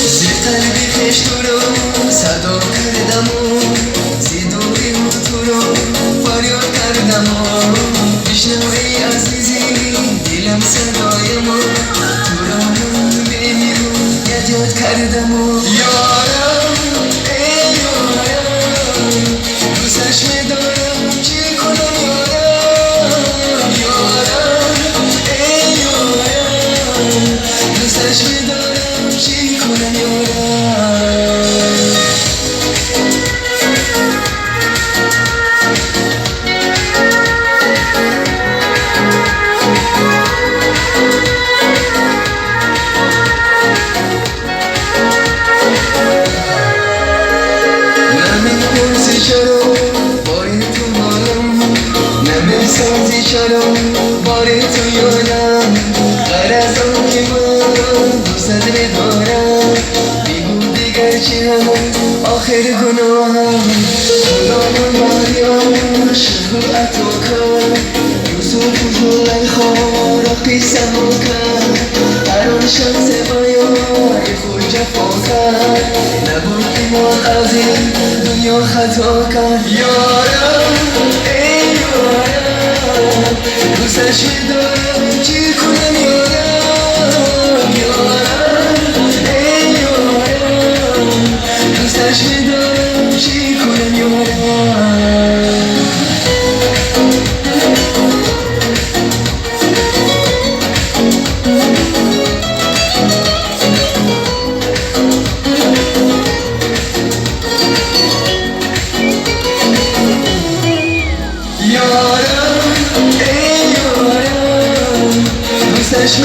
زیر قلبی خش تو رو صدا کردم و صدای تو رو فریاد کردم و بشنوی عزیزی دلم صدایمو تو را بمیرو یاد کردم و یارم ای یارم دوستش میدارم چی کنم یارم یارم ای یارم دوستش میدارم چی کنم یارم چرا باری تو حالم نمیسازی چرا باری تو یادم غرضم که من دوست میدارم بگو دیگر چی هم آخر گناهم خدایم مریم شروع عطا کن یوسف و زلیخا را قصه کن هر آن شمس بیان خود جفا کرد نبود ایمان از این دنیا خطا کرد یارم ای یارم دوستش میدارم چی کنم یارم یارم ای یارم دوستش میدارم چی کنم یارم دوستش